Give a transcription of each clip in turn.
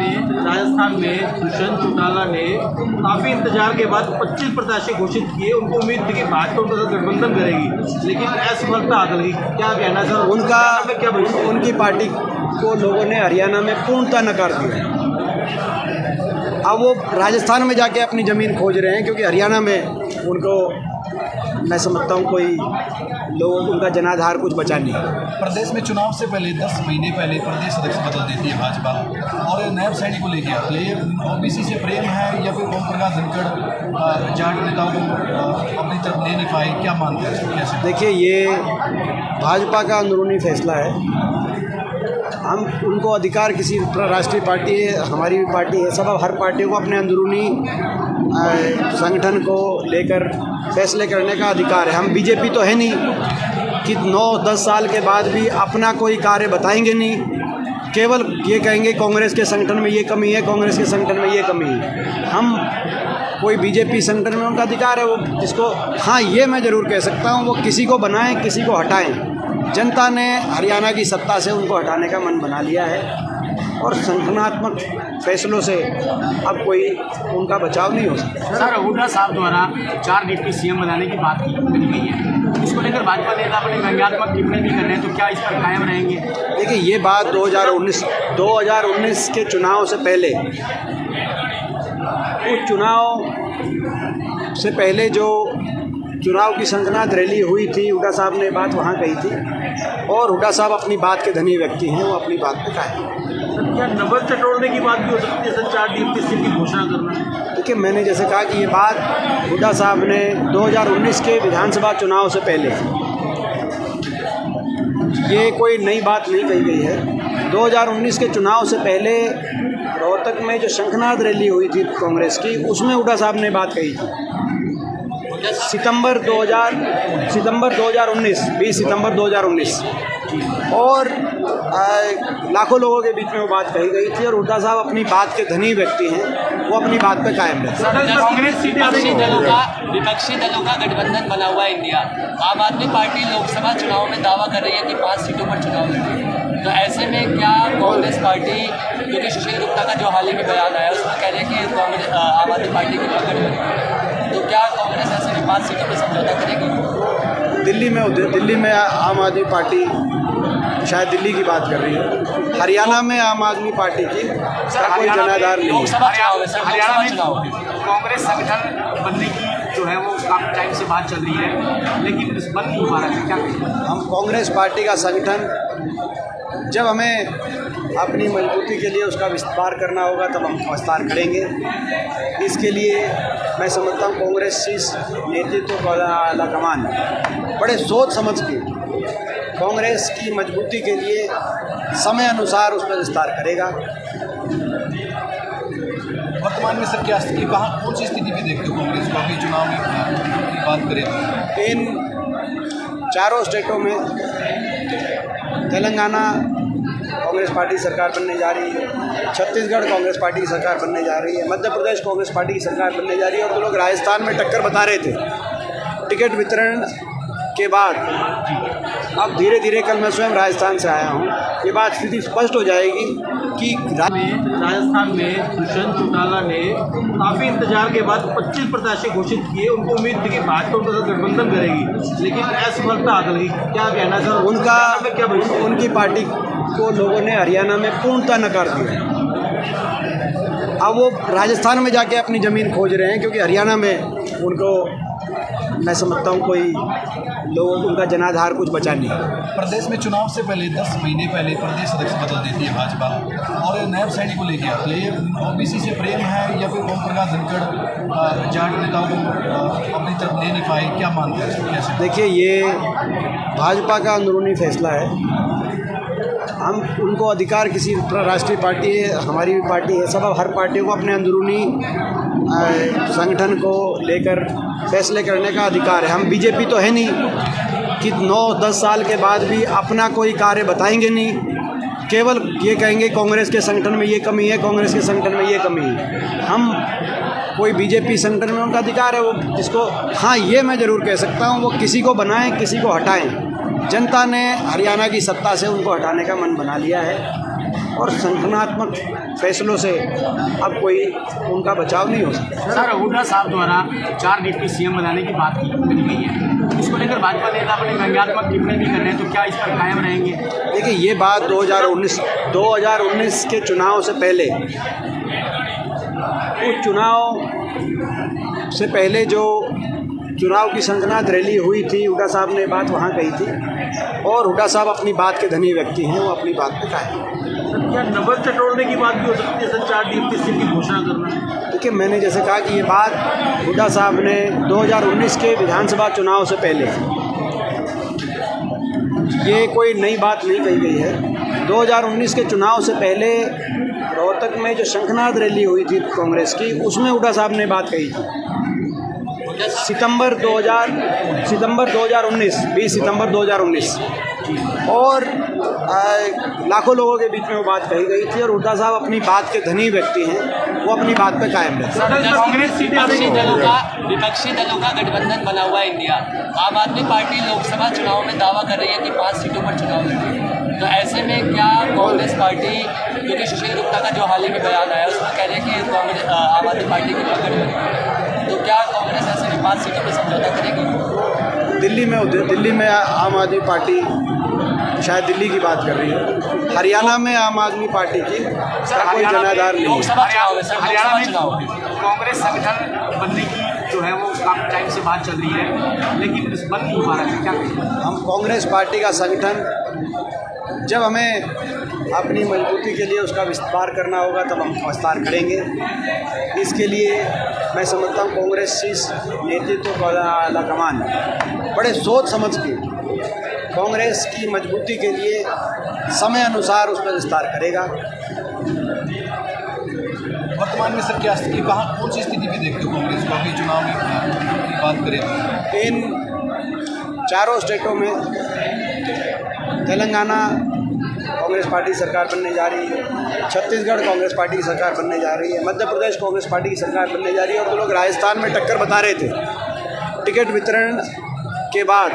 में राजस्थान में दुष्यंत चौटाला ने काफ़ी इंतजार के बाद 25 प्रत्याशी घोषित किए। उनको उम्मीद थी कि भाजपा उनके साथ गठबंधन करेगी, लेकिन असफलता हाथ लगी। क्या कहना सर उनका? क्या भविष्य? उनकी पार्टी को लोगों ने हरियाणा में पूर्णतः नकार दिया। अब वो राजस्थान में जाके अपनी ज़मीन खोज रहे हैं, क्योंकि हरियाणा में उनको, मैं समझता हूँ, कोई लोग, उनका जनाधार कुछ बचा नहीं। प्रदेश में चुनाव से पहले 10 महीने पहले प्रदेश अध्यक्ष बदल देती है भाजपा और नैब सैनिक को लेकर आती है। ये ओबीसी से प्रेम है या फिर ओम प्रकाश धनखड़ जाट नेताओं को अपनी तरफ ले नहीं पाए, क्या मानते हैं? कैसे? देखिए, ये भाजपा का अंदरूनी फैसला है। हम उनको अधिकार, किसी राष्ट्रीय पार्टी है, हमारी भी पार्टी है, सब हर पार्टी को अपने अंदरूनी संगठन को लेकर फैसले करने का अधिकार है। हम बीजेपी तो है नहीं कि 9-10 साल के बाद भी अपना कोई कार्य बताएंगे नहीं, केवल ये कहेंगे कांग्रेस के संगठन में ये कमी है, कांग्रेस के संगठन में ये कमी है। हम कोई बीजेपी संगठन में उनका अधिकार है, वो जिसको, हाँ ये मैं ज़रूर कह सकता हूँ, वो किसी को बनाएं, किसी को हटाएं। जनता ने हरियाणा की सत्ता से उनको हटाने का मन बना लिया है और संगठनात्मक फैसलों से अब कोई उनका बचाव नहीं हो सकता। सर, हुड्डा साहब द्वारा 4 डिप्टी सीएम बनाने की बात की गई है, इसको लेकर भाजपा नेता अपनी व्यंग्यात्मक टिप्पणी भी कर रहे हैं, तो क्या इस पर कायम रहेंगे? देखिए, ये बात 2019 के चुनाव से पहले, उस चुनाव से पहले जो चुनाव की संगनाद रैली हुई थी, हुड्डा साहब ने बात वहाँ कही थी और हुड्डा साहब अपनी बात के धनी व्यक्ति हैं, वो अपनी बात पे कायम हैं। क्या नबल चटोड़ने की बात भी हो सकती है सर, 4 डिप्टी सीएम की घोषणा करना? देखिए, मैंने जैसे कहा कि ये बात हुड्डा साहब ने 2019 के विधानसभा चुनाव से पहले, ये कोई नई बात नहीं कही गई है। 2019 के चुनाव से पहले रोहतक में जो शंखनाद रैली हुई थी कांग्रेस की, उसमें हुड्डा साहब ने बात कही थी। सितंबर 2019, 20 सितंबर 2019, और लाखों लोगों के बीच में वो बात कही गई थी और हुड्डा साहब अपनी बात के धनी व्यक्ति हैं, वो अपनी बात पे कायम रहते हैं। कांग्रेस विपक्षी दलों का गठबंधन बना हुआ है इंडिया। आम आदमी पार्टी लोकसभा चुनाव में दावा कर रही है कि 5 सीटों पर चुनाव लड़ेगी, तो ऐसे में क्या कांग्रेस पार्टी, क्योंकि सुशील गुप्ता का जो हाल ही में बयान आया उसमें कह रहे हैं कि कांग्रेस आम आदमी पार्टी की पकड़ बनेगी, तो क्या कांग्रेस ऐसे में 5 सीटों पर समझौता करेगी? दिल्ली में आम आदमी पार्टी, शायद दिल्ली की बात कर रही है, हरियाणा में आम आदमी पार्टी की कोई जनाधार नहीं है। हरियाणा में कांग्रेस संगठन बनने की जो है वो काफ़ी टाइम से बात चल रही है, लेकिन बन नहीं हो पा रहा है, क्या कहें? हम कांग्रेस पार्टी का संगठन, जब हमें अपनी मजबूती के लिए उसका विस्तार करना होगा तब हम विस्तार करेंगे। इसके लिए मैं समझता हूँ कांग्रेस शीर्ष नेतृत्व का आला कमान बड़े सोच समझ के कांग्रेस की मजबूती के लिए समय अनुसार उसका विस्तार करेगा। वर्तमान में सर क्या स्थिति, कहाँ कौन सी स्थिति में देखते हो कांग्रेस को अभी चुनाव में की बात करें? इन चारों स्टेटों में तेलंगाना कांग्रेस पार्टी की सरकार बनने जा रही है, छत्तीसगढ़ कांग्रेस पार्टी की सरकार बनने जा रही है, मध्य प्रदेश कांग्रेस पार्टी की सरकार बनने जा रही है, और तो लोग राजस्थान में टक्कर बता रहे थे टिकट वितरण के बाद। अब धीरे धीरे, कल मैं स्वयं राजस्थान से आया हूँ, ये बात स्थिति स्पष्ट हो जाएगी कि राजस्थान में दुष्यंत चौटाला ने काफ़ी इंतजार के बाद 25 प्रत्याशी घोषित किए। उनको उम्मीद थी कि भाजपा उनके साथ गठबंधन करेगी, लेकिन असफलता हाथ लगी। क्या कहना सर उनका? क्या भविष्य? उनकी पार्टी को लोगों ने हरियाणा में पूर्णतः नकार दिया। अब वो राजस्थान में जाके अपनी ज़मीन खोज रहे हैं, क्योंकि हरियाणा में उनको, मैं समझता हूँ, कोई लोग, उनका जनाधार कुछ बचा नहीं। प्रदेश में चुनाव से पहले 10 महीने पहले प्रदेश अध्यक्ष बदल देती है भाजपा और नैब सैनिक को लेकर आती है। ये ओबीसी से प्रेम है या फिर ओम प्रकाश धनखड़ जाट नेताओं को अपनी तरफ ले नहीं पाए, क्या मानते हैं? कैसे? देखिए, ये भाजपा का अंदरूनी फैसला है। हम उनको अधिकार, किसी राष्ट्रीय पार्टी है, हमारी भी पार्टी है, सब हर पार्टी को अपने अंदरूनी संगठन को लेकर फैसले करने का अधिकार है। हम बीजेपी तो है नहीं कि 9-10 साल के बाद भी अपना कोई कार्य बताएंगे नहीं, केवल ये कहेंगे कांग्रेस के संगठन में ये कमी है, कांग्रेस के संगठन में ये कमी है। हम कोई बीजेपी संगठन में उनका अधिकार है, वो जिसको, हाँ ये मैं ज़रूर कह सकता हूँ, वो किसी को बनाएं, किसी को हटाएं। जनता ने हरियाणा की सत्ता से उनको हटाने का मन बना लिया है और संगठनात्मक फैसलों से अब कोई उनका बचाव नहीं हो सकता। सर, हुड्डा साहब द्वारा 4 डिप्टी सीएम बनाने की बात करी गई है, इसको लेकर भाजपा नेता अपनी व्यंग्यात्मक टिप्पणी भी कर रहे हैं, तो क्या इस पर कायम रहेंगे? देखिए, ये बात 2019 के चुनाव से पहले, उस चुनाव से पहले जो चुनाव की संगनाथ रैली हुई थी, हुड्डा साहब ने बात वहाँ कही थी और हुड्डा साहब अपनी बात के धनी व्यक्ति हैं, वो अपनी बात पे कायम हैं। क्या नंबर टटोलने की बात भी हो सकती है सर, 4 डिप्टी सीएम की घोषणा करना? देखिए, मैंने जैसे कहा कि ये बात हुड्डा साहब ने 2019 के विधानसभा चुनाव से पहले, ये कोई नई बात नहीं कही गई है। 2019 के चुनाव से पहले रोहतक में जो शंखनाद रैली हुई थी कांग्रेस की, उसमें हुड्डा साहब ने बात कही थी। सितंबर 2019, 20 सितंबर 2019, और लाखों लोगों के बीच में वो बात कही गई थी और हुड्डा साहब अपनी बात के धनी व्यक्ति हैं, वो अपनी बात पे कायम रहते हैं। कांग्रेस विपक्षी दलों का गठबंधन बना हुआ है इंडिया। आम आदमी पार्टी लोकसभा चुनाव में दावा कर रही है कि 5 सीटों पर चुनाव लड़ेगी, तो ऐसे में क्या कांग्रेस पार्टी, क्योंकि सुशील गुप्ता का जो हाल ही में बयान आया उसमें कह रहे हैं कि कांग्रेस आम आदमी पार्टी की पकड़ बनेगी, तो क्या कांग्रेस ऐसे में 5 सीटों पर समझौता करेगी? दिल्ली में आम आदमी पार्टी, शायद दिल्ली की बात कर रही है, हरियाणा में आम आदमी पार्टी की कोई जनाधार नहीं है। लोकसभा चुनाव है सर, हरियाणा लोकसभा में चुनाव। कांग्रेस संगठन बनने की जो है वो काफी टाइम से बात चल रही है, लेकिन बन नहीं पा रहा है, क्या कहें? हम कांग्रेस पार्टी का संगठन, जब हमें अपनी मजबूती के लिए उसका विस्तार करना होगा तब हम विस्तार करेंगे। इसके लिए मैं समझता हूँ कांग्रेस नेतृत्व का आला कमान बड़े सोच समझ के कांग्रेस की मजबूती के लिए समय अनुसार उसमें विस्तार करेगा। वर्तमान में सर क्या स्थिति, कहाँ कौन सी स्थिति में देखते हो कांग्रेस को अभी चुनाव में की बात करें? इन चारों स्टेटों में तेलंगाना कांग्रेस पार्टी सरकार बनने जा रही है, छत्तीसगढ़ कांग्रेस पार्टी की सरकार बनने जा रही है, मध्य प्रदेश कांग्रेस पार्टी की सरकार बनने जा रही है, और तो लोग राजस्थान में टक्कर बता रहे थे। टिकट वितरण के बाद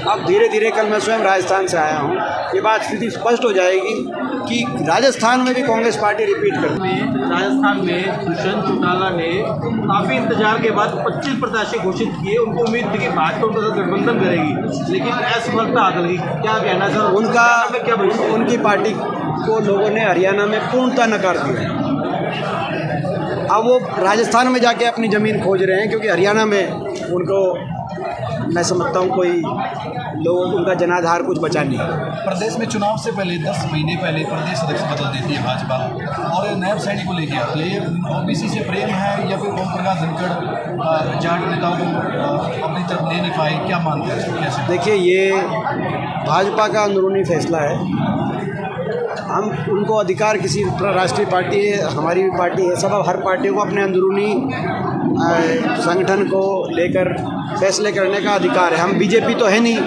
अब धीरे धीरे, कल मैं स्वयं राजस्थान से आया हूँ, ये बात स्थिति स्पष्ट हो जाएगी कि राजस्थान में भी कांग्रेस पार्टी रिपीट कर। राजस्थान में दुष्यंत चौटाला ने काफ़ी इंतजार के बाद 25 प्रत्याशी घोषित किए। उनको उम्मीद थी कि भाजपा उनका गठबंधन करेगी, लेकिन असफलता हासिल हुई। क्या कहना सर, उनकी पार्टी को लोगों ने हरियाणा में पूर्णतः नकार दिया। अब वो राजस्थान में जाके अपनी ज़मीन खोज रहे हैं, क्योंकि हरियाणा में उनको, मैं समझता हूँ, कोई लोग, उनका जनाधार कुछ बचा नहीं। प्रदेश में चुनाव से पहले 10 महीने पहले प्रदेश अध्यक्ष बदल देती है भाजपा और नैब सैनिक को लेकर आती है। ये ओबीसी से प्रेम है या फिर ओम प्रकाश धनखड़ जाट नेताओं को अपनी तरफ ले नहीं पाए, क्या मानते हैं, कैसे? देखिए, ये भाजपा का अंदरूनी फैसला है। हम उनको अधिकार, किसी राष्ट्रीय पार्टी है, हमारी भी पार्टी है, सब हर पार्टियों को अपने अंदरूनी संगठन को लेकर फैसले करने का अधिकार है। हम बीजेपी तो है नहीं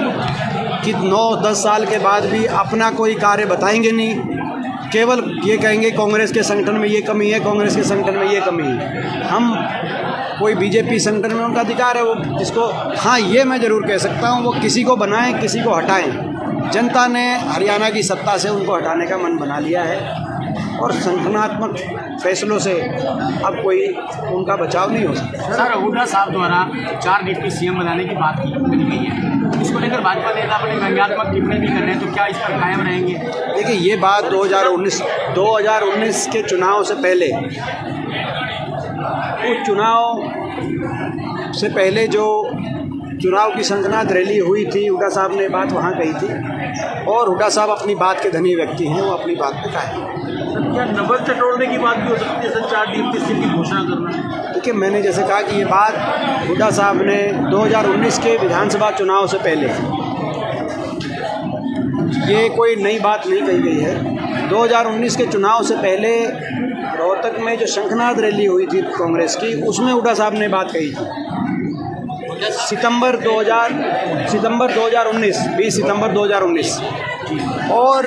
कि 9-10 साल के बाद भी अपना कोई कार्य बताएंगे नहीं, केवल ये कहेंगे कांग्रेस के संगठन में ये कमी है, कांग्रेस के संगठन में ये कमी है। हम कोई बीजेपी संगठन में उनका अधिकार है, वो इसको, हाँ ये मैं ज़रूर कह सकता हूँ, वो किसी को बनाएं, किसी को हटाएं। जनता ने हरियाणा की सत्ता से उनको हटाने का मन बना लिया है और संगठनात्मक फैसलों से अब कोई उनका बचाव नहीं हो सकता। सर, हुड्डा साहब द्वारा 4 डिप्टी सीएम बनाने की बात करी गई है, इसको लेकर भाजपा नेता अपनी व्यंग्यात्मक टिप्पणी भी कर रहे हैं, तो क्या इस पर कायम रहेंगे? देखिए, ये बात 2019 के चुनाव से पहले, उस चुनाव से पहले जो चुनाव की संगनाथ रैली हुई थी, हुड्डा साहब ने बात वहाँ कही थी और हुड्डा साहब अपनी बात के धनी व्यक्ति हैं, वो अपनी बात पे कायम हैं। क्या नंबर टटोलने की बात भी हो सकती है सर, 4 डिप्टी सीएम की घोषणा करना? देखिए, मैंने जैसे कहा कि ये बात हुड्डा साहब ने 2019 के विधानसभा चुनाव से पहले, ये कोई नई बात नहीं कही गई है। 2019 के चुनाव से पहले रोहतक में जो शंखनाद रैली हुई थी कांग्रेस की, उसमें हुड्डा साहब ने बात कही थी। सितंबर 2019, 20 सितंबर 2019, और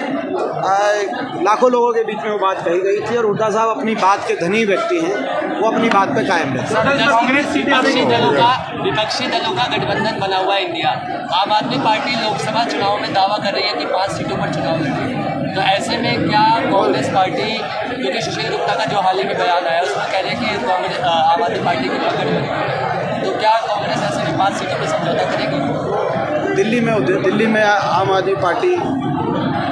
लाखों लोगों के बीच में वो बात कही गई थी और हुड्डा साहब अपनी बात के धनी व्यक्ति हैं, वो अपनी बात पे कायम रहते हैं। कांग्रेस विपक्षी दलों का गठबंधन बना हुआ है इंडिया। आम आदमी पार्टी लोकसभा चुनाव में दावा कर रही है कि 5 सीटों पर चुनाव लड़ेगी, तो ऐसे में क्या कांग्रेस पार्टी, क्योंकि सुशील गुप्ता का जो हाल ही में बयान आया उसमें कह रहे हैं कि कांग्रेस आम आदमी पार्टी की पकड़ बनेगी, तो क्या कांग्रेस ऐसे में 5 सीटों पर समझौता करेगी? दिल्ली में आम आदमी पार्टी,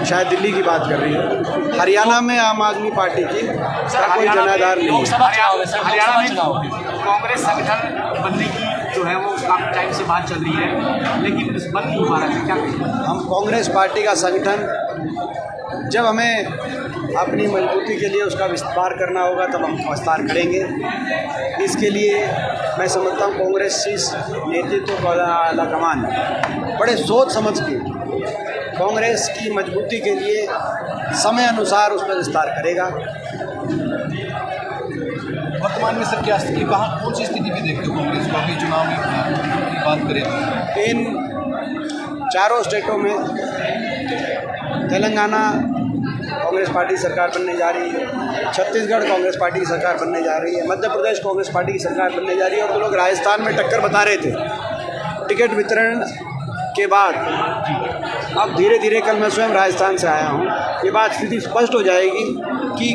शायद दिल्ली की बात कर रही है, हरियाणा में आम आदमी पार्टी की कोई जनाधार नहीं है। लोकसभा चुनाव है सर, हरियाणा लोकसभा में चुनाव। कांग्रेस संगठन बनने की जो है वो काफी टाइम से बात चल रही है, लेकिन इस बन नहीं हो पा रहा है, क्या कहें? हम कांग्रेस पार्टी का संगठन, जब हमें अपनी मजबूती के लिए उसका विस्तार करना होगा तब हम विस्तार करेंगे। इसके लिए मैं समझता हूँ कांग्रेस शीर्ष नेतृत्व का आला कमान बड़े सोच समझ के कांग्रेस की मजबूती के लिए समय अनुसार उसका विस्तार करेगा। वर्तमान में सर क्या स्थिति, कहाँ कौन सी स्थिति में देखते हो कांग्रेस को अभी चुनाव में की बात करें तो? इन चारों स्टेटों में तेलंगाना कांग्रेस पार्टी की सरकार बनने जा रही है, छत्तीसगढ़ कांग्रेस पार्टी की सरकार बनने जा रही है, मध्य प्रदेश कांग्रेस पार्टी की सरकार बनने जा रही है, और तो लोग राजस्थान में टक्कर बता रहे थे टिकट वितरण के बाद। अब धीरे धीरे, कल मैं स्वयं राजस्थान से आया हूँ, ये बात स्थिति स्पष्ट हो जाएगी कि